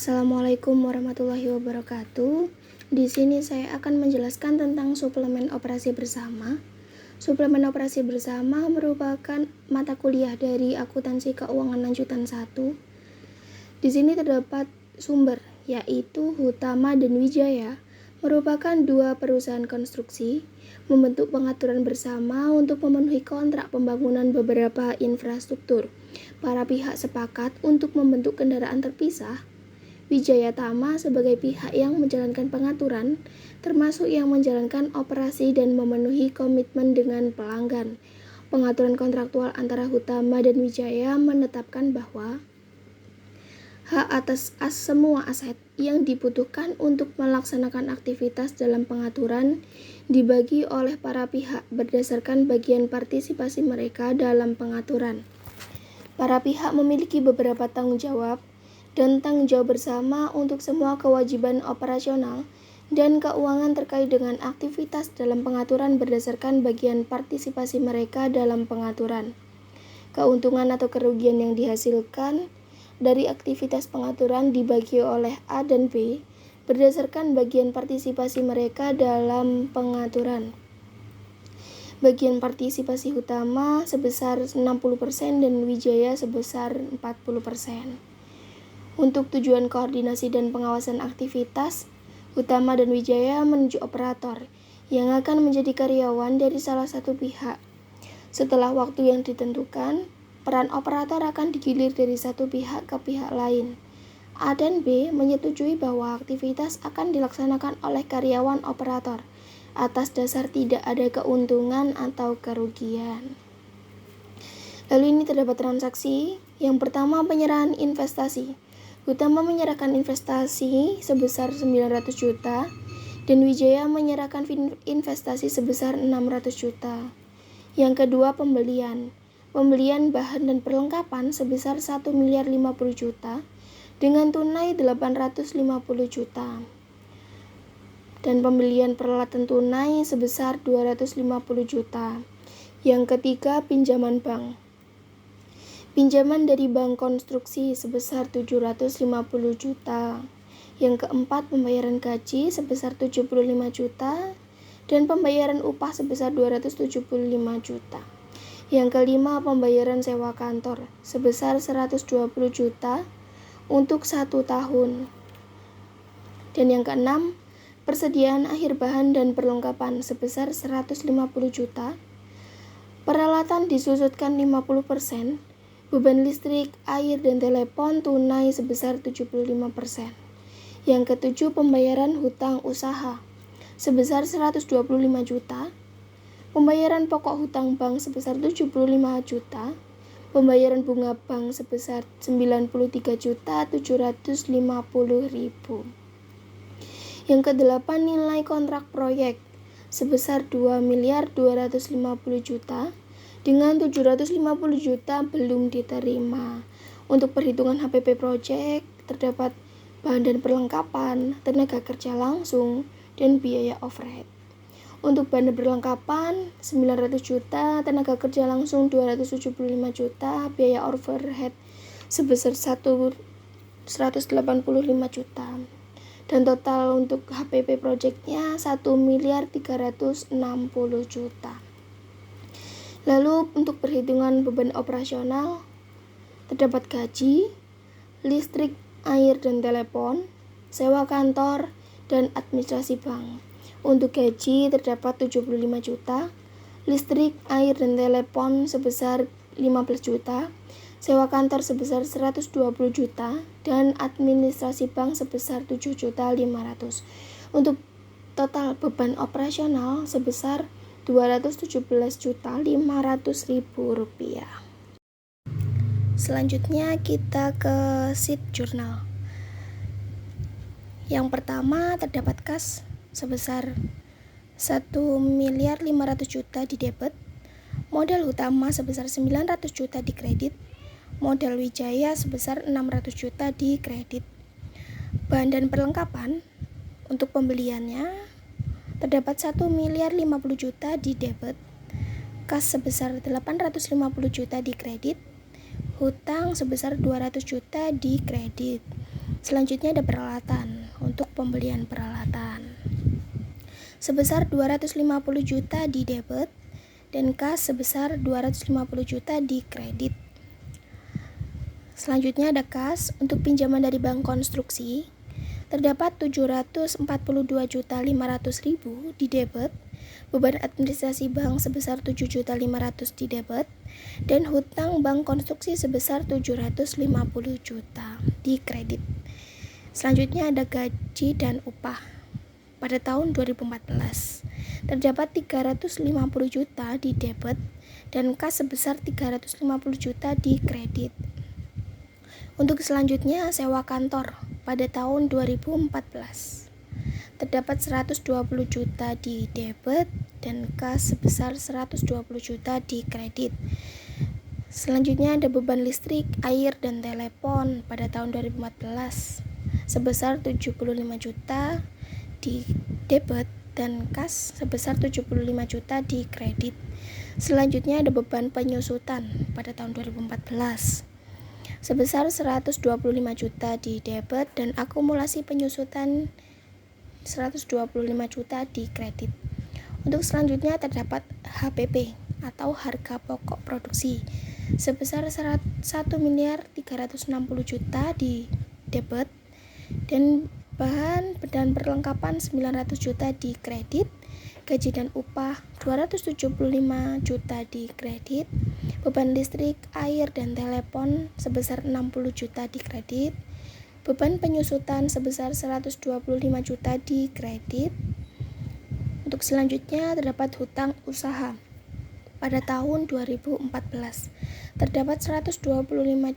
Assalamualaikum warahmatullahi wabarakatuh. Di sini saya akan menjelaskan tentang suplemen operasi bersama. Suplemen operasi bersama merupakan mata kuliah dari akuntansi keuangan lanjutan 1. Di sini terdapat sumber, yaitu Hutama dan Wijaya, merupakan dua perusahaan konstruksi membentuk pengaturan bersama untuk memenuhi kontrak pembangunan beberapa infrastruktur. Para pihak sepakat untuk membentuk kendaraan terpisah. Wijaya Tama sebagai pihak yang menjalankan pengaturan, termasuk yang menjalankan operasi dan memenuhi komitmen dengan pelanggan. Pengaturan kontraktual antara Hutama dan Wijaya menetapkan bahwa hak atas semua aset yang dibutuhkan untuk melaksanakan aktivitas dalam pengaturan dibagi oleh para pihak berdasarkan bagian partisipasi mereka dalam pengaturan. Para pihak memiliki beberapa tanggung jawab dan tanggung jawab bersama untuk semua kewajiban operasional dan keuangan terkait dengan aktivitas dalam pengaturan berdasarkan bagian partisipasi mereka dalam pengaturan. Keuntungan atau kerugian yang dihasilkan dari aktivitas pengaturan dibagi oleh A dan B berdasarkan bagian partisipasi mereka dalam pengaturan. Bagian partisipasi Hutama sebesar 60% dan Wijaya sebesar 40%. Untuk tujuan koordinasi dan pengawasan aktivitas, Hutama dan Wijaya menunjuk operator yang akan menjadi karyawan dari salah satu pihak. Setelah waktu yang ditentukan, peran operator akan digilir dari satu pihak ke pihak lain. A dan B menyetujui bahwa aktivitas akan dilaksanakan oleh karyawan operator atas dasar tidak ada keuntungan atau kerugian. Lalu ini terdapat transaksi. Yang pertama, penyerahan investasi. Hutama menyerahkan investasi sebesar 900 juta dan Wijaya menyerahkan investasi sebesar 600 juta. Yang kedua, pembelian. Pembelian bahan dan perlengkapan sebesar 1.050 juta dengan tunai 850 juta. Dan pembelian peralatan tunai sebesar 250 juta. Yang ketiga, pinjaman bank. Pinjaman dari bank konstruksi sebesar 750 juta. Yang keempat, pembayaran gaji sebesar 75 juta dan pembayaran upah sebesar 275 juta. Yang kelima, pembayaran sewa kantor sebesar 120 juta untuk 1 tahun. Dan yang keenam, persediaan akhir bahan dan perlengkapan sebesar 150 juta. Peralatan disusutkan 50%. Beban listrik, air, dan telepon tunai sebesar 75%. Yang ketujuh, pembayaran hutang usaha sebesar 125 juta. Pembayaran pokok hutang bank sebesar 75 juta. Pembayaran bunga bank sebesar 93.750.000. Yang kedelapan, nilai kontrak proyek sebesar 2.250 juta. Dengan 750 juta belum diterima. Untuk perhitungan HPP Project terdapat bahan dan perlengkapan, tenaga kerja langsung, dan biaya overhead. Untuk bahan dan perlengkapan 900 juta, tenaga kerja langsung 275 juta, biaya overhead sebesar 185 juta. Dan total untuk HPP Project-nya 1.360 juta. Lalu untuk perhitungan beban operasional terdapat gaji, listrik, air dan telepon, sewa kantor, dan administrasi bank. Untuk gaji terdapat 75 juta, listrik, air dan telepon sebesar 15 juta, sewa kantor sebesar 120 juta, dan administrasi bank sebesar 7.500.000. Untuk total beban operasional sebesar 217.500.000 rupiah. Selanjutnya kita ke sheet jurnal. Yang pertama terdapat kas sebesar 1.500.000 juta di debit, modal Hutama sebesar 900 juta di kredit, modal Wijaya sebesar 600 juta di kredit. Bahan dan perlengkapan untuk pembeliannya terdapat 1.050 juta di debit, kas sebesar 850 juta di kredit, hutang sebesar 200 juta di kredit. Selanjutnya ada peralatan. Untuk pembelian peralatan sebesar 250 juta di debit dan kas sebesar 250 juta di kredit. Selanjutnya ada kas. Untuk pinjaman dari bank konstruksi terdapat 742.500.000 di debit, beban administrasi bank sebesar 7.500.000 di debit, dan hutang bank konstruksi sebesar 750 juta di kredit. Selanjutnya ada gaji dan upah. Pada tahun 2014 terdapat 350 juta di debit dan kas sebesar 350 juta di kredit. Untuk selanjutnya sewa kantor. Pada tahun 2014 terdapat 120 juta di debit dan kas sebesar 120 juta di kredit. Selanjutnya ada beban listrik, air, dan telepon pada tahun 2014 sebesar 75 juta di debit dan kas sebesar 75 juta di kredit. Selanjutnya ada beban penyusutan pada tahun 2014 sebesar 125 juta di debit dan akumulasi penyusutan 125 juta di kredit. Untuk selanjutnya terdapat HPP atau harga pokok produksi sebesar 1.360 juta di debit dan bahan dan perlengkapan 900 juta di kredit. Gaji dan upah 275 juta di kredit, beban listrik, air, dan telepon sebesar 60 juta di kredit, beban penyusutan sebesar 125 juta di kredit. Untuk selanjutnya terdapat hutang usaha. Pada tahun 2014 terdapat 125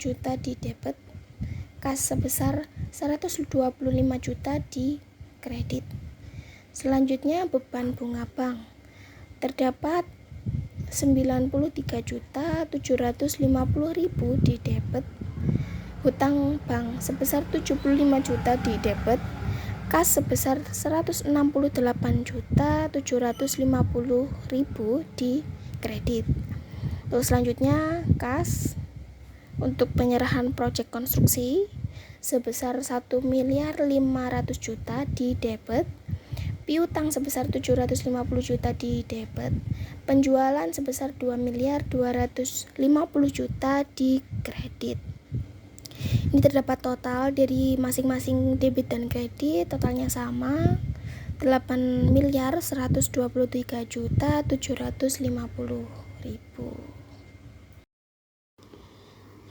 juta di debit, kas sebesar 125 juta di kredit. Selanjutnya beban bunga bank. Terdapat 93.750.000 di debit, hutang bank sebesar 75 juta di debit, kas sebesar 168.750.000 di kredit. Terus selanjutnya kas untuk penyerahan proyek konstruksi sebesar 1.500.000.000 di debit, piutang sebesar 750 juta di debit, penjualan sebesar 2.250 juta di kredit. Ini terdapat total dari masing-masing debit dan kredit, totalnya sama 8.123.750.000.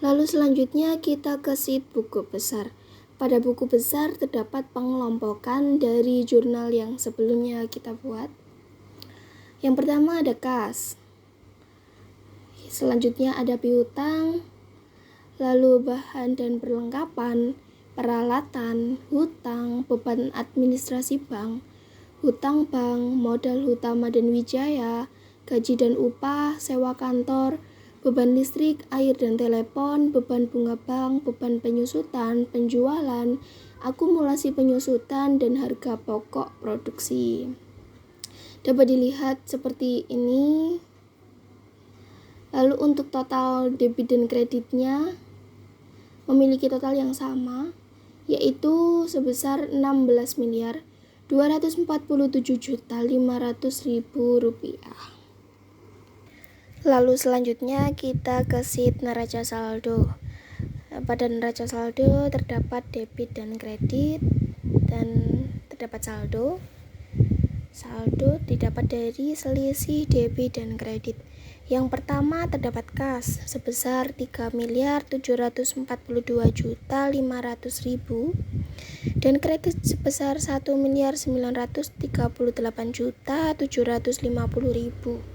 Lalu selanjutnya kita ke sheet buku besar. Pada buku besar terdapat pengelompokan dari jurnal yang sebelumnya kita buat. Yang pertama ada kas. Selanjutnya ada piutang, lalu bahan dan perlengkapan, peralatan, hutang, beban administrasi bank, hutang bank, modal utama dan wijaya, gaji dan upah, sewa kantor, beban listrik, air dan telepon, beban bunga bank, beban penyusutan, penjualan, akumulasi penyusutan, dan harga pokok produksi. Dapat dilihat seperti ini. Lalu untuk total debit dan kreditnya memiliki total yang sama, yaitu sebesar 16.247.500.000 rupiah. Lalu selanjutnya kita ke sheet neraca saldo. Pada neraca saldo terdapat debit dan kredit dan terdapat saldo. Saldo didapat dari selisih debit dan kredit. Yang pertama terdapat kas sebesar 3.742.500.000 dan kredit sebesar 1.938.750.000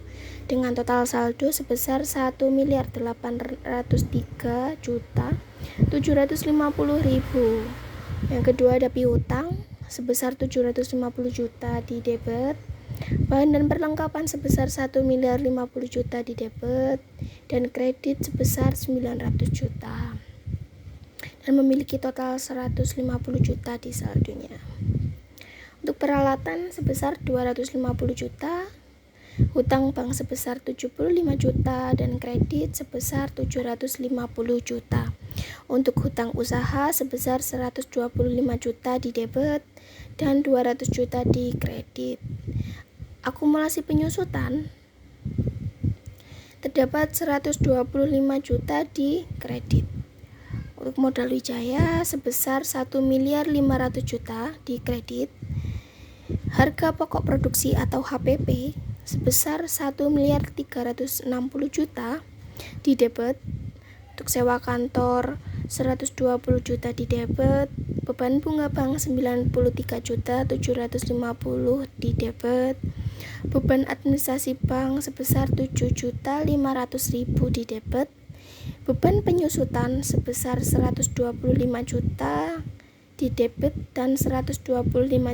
dengan total saldo sebesar 1.803.750.000. Yang kedua ada piutang sebesar 750 juta di debit, bahan dan perlengkapan sebesar 1.050 juta di debit, dan kredit sebesar 900 juta dan memiliki total 150 juta di saldonya. Untuk peralatan sebesar 250 juta, hutang bank sebesar 75 juta dan kredit sebesar 750 juta. Untuk hutang usaha sebesar 125 juta di debit dan 200 juta di kredit. Akumulasi penyusutan terdapat 125 juta di kredit. Untuk modal Wijaya sebesar 1.500.000 juta di kredit. Harga pokok produksi atau HPP sebesar 1.360.000 juta di debit. Untuk sewa kantor 120 juta di debit. Beban bunga bank 93.750.000 di debit. Beban administrasi bank sebesar 7.500.000 di debit. Beban penyusutan sebesar 125 juta di debit dan 125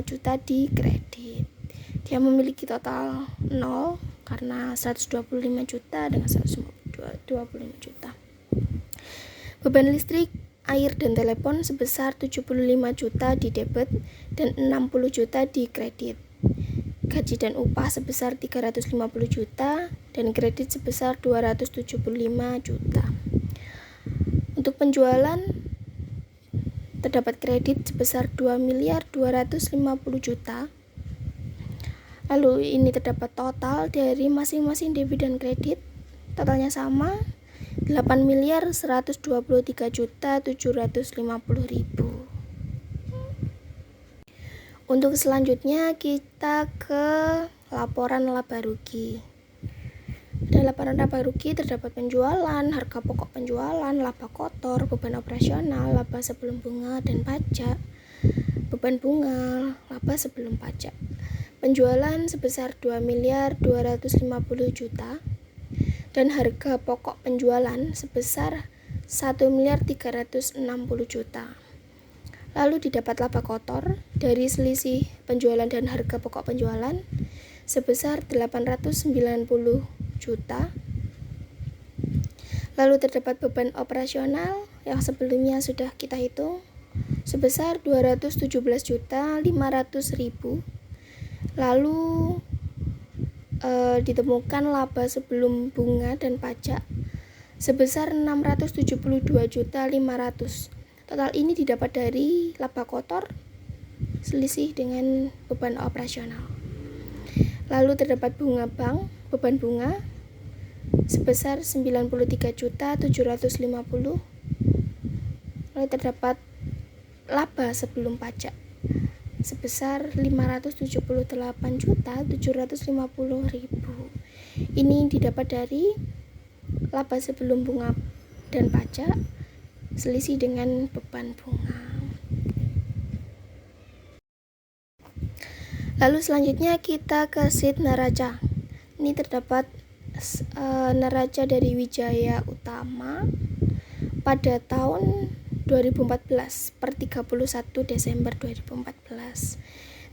juta di kredit. Dia memiliki total 0 karena 125 juta dengan 125 juta. Beban listrik, air, dan telepon sebesar 75 juta di debit dan 60 juta di kredit. Gaji dan upah sebesar 350 juta dan kredit sebesar 275 juta. Untuk penjualan terdapat kredit sebesar 2.250 juta. Lalu ini terdapat total dari masing-masing debit dan kredit. Totalnya sama 8.123.750.000. Untuk selanjutnya kita ke laporan laba rugi. Pada laporan laba rugi terdapat penjualan, harga pokok penjualan, laba kotor, beban operasional, laba sebelum bunga dan pajak, beban bunga, laba sebelum pajak. Penjualan sebesar 2.250 juta dan harga pokok penjualan sebesar 1.360 juta. Lalu didapat laba kotor dari selisih penjualan dan harga pokok penjualan sebesar 890 juta. Lalu terdapat beban operasional yang sebelumnya sudah kita hitung sebesar 217.500.000. Lalu ditemukan laba sebelum bunga dan pajak sebesar 672.500. Total ini didapat dari laba kotor selisih dengan beban operasional. Lalu terdapat bunga bank, beban bunga sebesar 93.750. Lalu terdapat laba sebelum pajak sebesar 578.750.000. Ini didapat dari laba sebelum bunga dan pajak selisih dengan beban bunga. Lalu selanjutnya kita ke sheet neraca. Ini terdapat neraca dari Wijaya Utama pada tahun 2014 per 31 Desember 2014.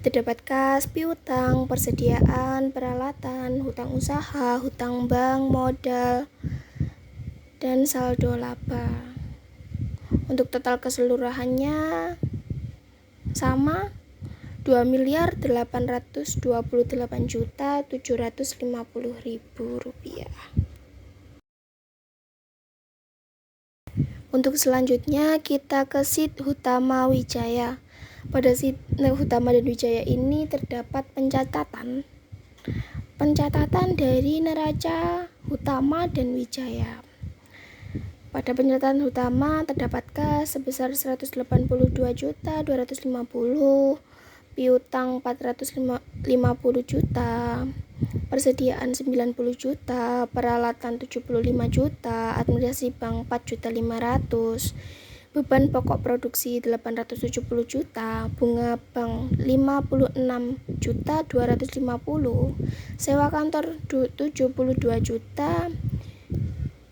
Terdapat kas, piutang, persediaan, peralatan, hutang usaha, hutang bank, modal, dan saldo laba. Untuk total keseluruhannya sama 2.828.750.000 rupiah. Untuk selanjutnya kita ke sheet Utama Wijaya. Pada sheet Utama dan Wijaya ini terdapat pencatatan dari neraca Utama dan Wijaya. Pada pencatatan utama terdapat kas sebesar 182.250, piutang 450 juta, persediaan 90 juta, peralatan 75 juta, administrasi bank 4.500.000, beban pokok produksi 870 juta, bunga bank 56.250, sewa kantor 72 juta.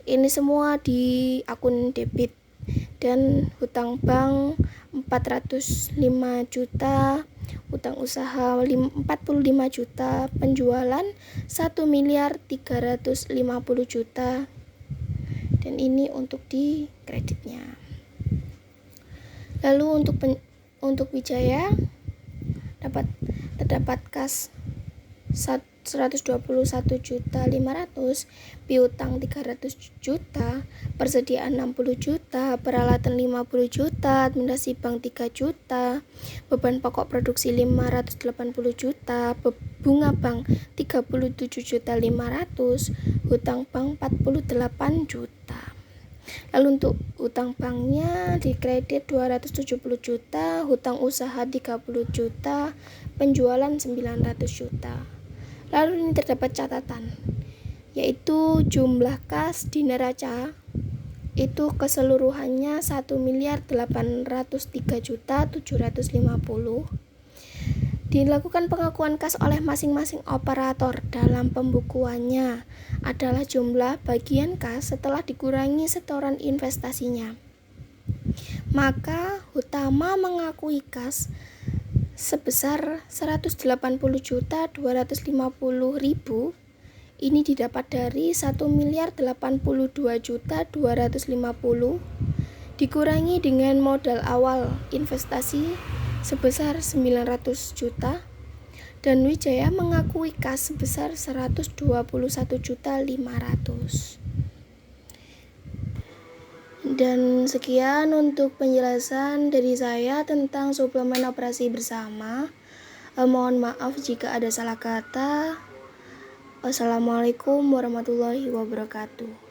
Ini semua di akun debit dan hutang bank 405 juta, hutang usaha 45 juta, penjualan 1.350 juta, dan ini untuk di kreditnya. Lalu untuk Wijaya terdapat kas 121.500.000, piutang 300 juta, persediaan 60 juta, juta, peralatan 50 juta, administrasi bank 3 juta, beban pokok produksi 580 juta, bunga bank 37.500.000, hutang bank 48 juta. Lalu untuk hutang banknya di kredit 270 juta, hutang usaha 30 juta, penjualan 900 juta. Lalu ini terdapat catatan, yaitu jumlah kas di neraca itu keseluruhannya 1.803.750. Dilakukan pengakuan kas oleh masing-masing operator dalam pembukuannya adalah jumlah bagian kas setelah dikurangi setoran investasinya. Maka Hutama mengakui kas sebesar 180.250.000. Ini didapat dari 1.082.250 dikurangi dengan modal awal investasi sebesar 900 juta, dan Wijaya mengakui kas sebesar 121.500. Dan sekian untuk penjelasan dari saya tentang suplemen operasi bersama. Mohon maaf jika ada salah kata. Wassalamualaikum warahmatullahi wabarakatuh.